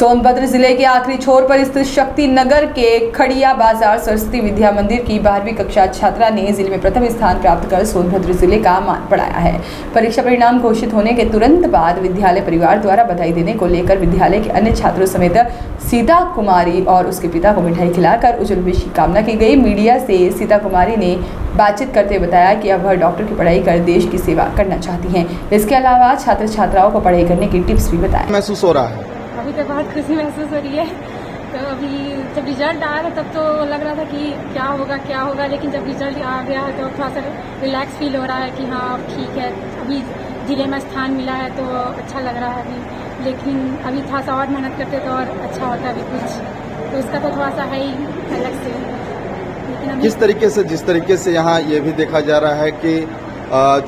सोनभद्र जिले के आखिरी छोर पर स्थित शक्ति नगर के खड़िया बाजार सरस्वती विद्या मंदिर की 12वीं कक्षा छात्रा ने जिले में प्रथम स्थान प्राप्त कर सोनभद्र जिले का मान बढ़ाया है। परीक्षा परिणाम घोषित होने के तुरंत बाद विद्यालय परिवार द्वारा बधाई देने को लेकर विद्यालय के अन्य छात्रों समेत सीता कुमारी और उसके पिता को मिठाई खिलाकर उज्जवल भविष्य की कामना की गई। मीडिया से सीता कुमारी ने बातचीत करते हुए बताया कि अब वह डॉक्टर की पढ़ाई कर देश की सेवा करना चाहती हैं। इसके अलावा छात्र छात्राओं को पढ़ाई करने की टिप्स भी बताएं। महसूस हो रहा है? अभी तो बहुत खुशी महसूस हो रही है। तो अभी जब रिजल्ट आया था तब तो लग रहा था कि क्या होगा, लेकिन जब रिजल्ट आ गया है तो थोड़ा सा रिलैक्स फील हो रहा है कि हाँ अब ठीक है, अभी जिले में स्थान मिला है तो अच्छा लग रहा है अभी। लेकिन अभी थोड़ा सा और मेहनत करते तो और अच्छा होता अभी कुछ, तो उसका तो थोड़ा सा है ही अलग से। लेकिन अभी जिस तरीके से यहाँ ये भी देखा जा रहा है कि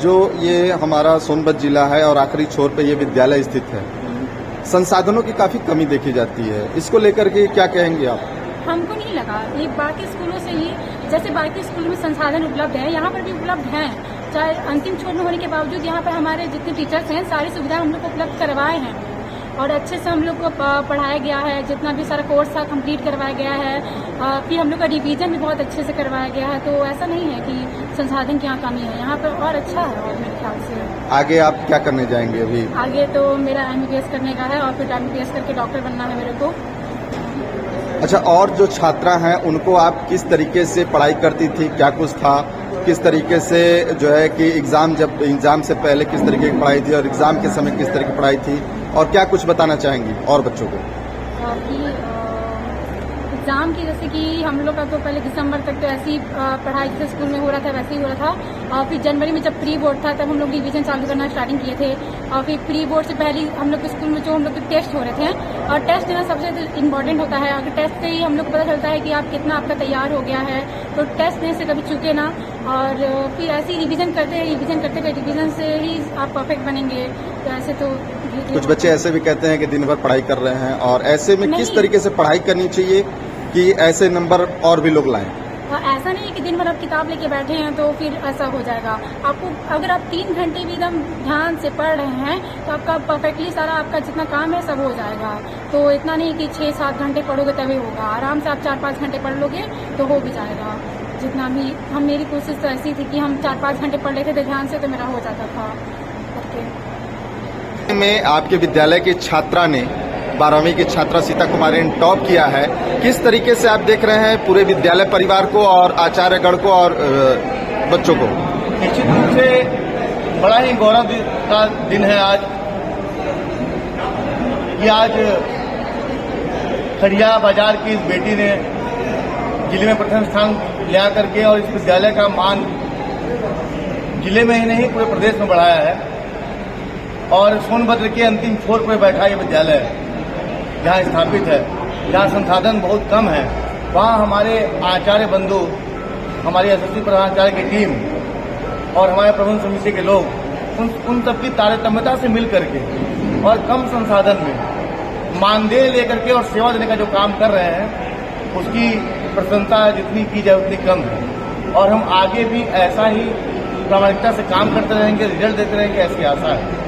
जो ये हमारा सोनभद्र जिला है और आखिरी छोर पे ये विद्यालय स्थित है, संसाधनों की काफी कमी देखी जाती है, इसको लेकर के क्या कहेंगे आप? हमको नहीं लगा, ये बाकी स्कूलों से ही, जैसे बाकी स्कूलों में संसाधन उपलब्ध है यहाँ पर भी उपलब्ध हैं। चाहे अंतिम छोर में होने के बावजूद यहाँ पर हमारे जितने टीचर्स हैं सारी सुविधाएं हम लोग को उपलब्ध करवाए हैं और अच्छे से हम लोग को पढ़ाया गया है। जितना भी सारा कोर्स था कंप्लीट करवाया गया है, फिर हम लोग का रिवीजन भी बहुत अच्छे से करवाया गया है। तो ऐसा नहीं है कि संसाधन की यहाँ कमी है, यहाँ पर और अच्छा है। और मेरे ख्याल से आगे आप क्या करने जाएंगे? अभी आगे तो मेरा MBBS करने का है और फिर MBBS करके डॉक्टर बनना है मेरे को। अच्छा, और जो छात्रा हैं उनको आप किस तरीके से पढ़ाई करती थी, क्या कुछ था, किस तरीके से जो है कि एग्जाम से पहले किस तरीके की पढ़ाई थी और एग्जाम के समय किस तरह की पढ़ाई थी, और क्या कुछ बताना चाहेंगी और बच्चों को? एग्जाम की जैसे कि हम लोग का तो पहले दिसंबर तक तो ऐसी पढ़ाई जैसे स्कूल में हो रहा था वैसे ही हो रहा था। और फिर जनवरी में जब प्री बोर्ड था तब हम लोग रिवीजन चालू करना स्टार्टिंग किए थे। और फिर प्री बोर्ड से पहले हम लोग के स्कूल में जो हम लोग के टेस्ट हो रहे थे, और टेस्ट देना सबसे इम्पोर्टेंट होता है। अगर टेस्ट से ही हम लोग को पता चलता है कि आप कितना आपका तैयार हो गया है, तो टेस्ट देने से कभी चूके ना। और फिर ऐसे ही रिवीजन करते रिवीजन से ही आप परफेक्ट बनेंगे। तो ऐसे तो कुछ बच्चे ऐसे भी कहते हैं कि दिन भर पढ़ाई कर रहे हैं, और ऐसे में किस तरीके से पढ़ाई करनी चाहिए कि ऐसे नंबर और भी लोग लाएं? ऐसा नहीं है कि दिन भर आप किताब लेके बैठे हैं तो फिर ऐसा हो जाएगा। आपको अगर आप 3 घंटे भी एकदम ध्यान से पढ़ रहे हैं तो आपका परफेक्टली सारा आपका जितना काम है सब हो जाएगा। तो इतना नहीं कि 6-7 घंटे पढ़ोगे तभी होगा, आराम से आप 4-5 घंटे पढ़ लोगे तो हो भी जाएगा। जितना भी मेरी कोशिश तो ऐसी थी कि हम 4-5 घंटे पढ़ लेते थे ध्यान से तो मेरा हो जाता था। में आपके विद्यालय की छात्रा ने 12वीं की छात्रा सीता कुमारी ने टॉप किया है। किस तरीके से आप देख रहे हैं पूरे विद्यालय परिवार को और आचार्यगण को और बच्चों को? निश्चित रूप से बड़ा ही गौरव का दिन है आज, कि आज खड़िया बाजार की इस बेटी ने जिले में प्रथम स्थान ले करके और इस विद्यालय का मान जिले में ही नहीं पूरे प्रदेश में बढ़ाया है। और सोनभद्र के अंतिम छोर पर बैठा ये विद्यालय जहाँ स्थापित है, जहाँ संसाधन बहुत कम है, वहाँ हमारे आचार्य बंधु, हमारी एसएससी प्रधानाचार्य की टीम और हमारे प्रबंधन समिति के लोग उन सबकी तारतम्यता से मिल करके और कम संसाधन में मानदेय लेकर के और सेवा देने का जो काम कर रहे हैं, उसकी प्रशंसा जितनी की जाए उतनी कम है। और हम आगे भी ऐसा ही प्रामाणिकता से काम करते रहेंगे, रिजल्ट देते रहेंगे, ऐसी आशा है।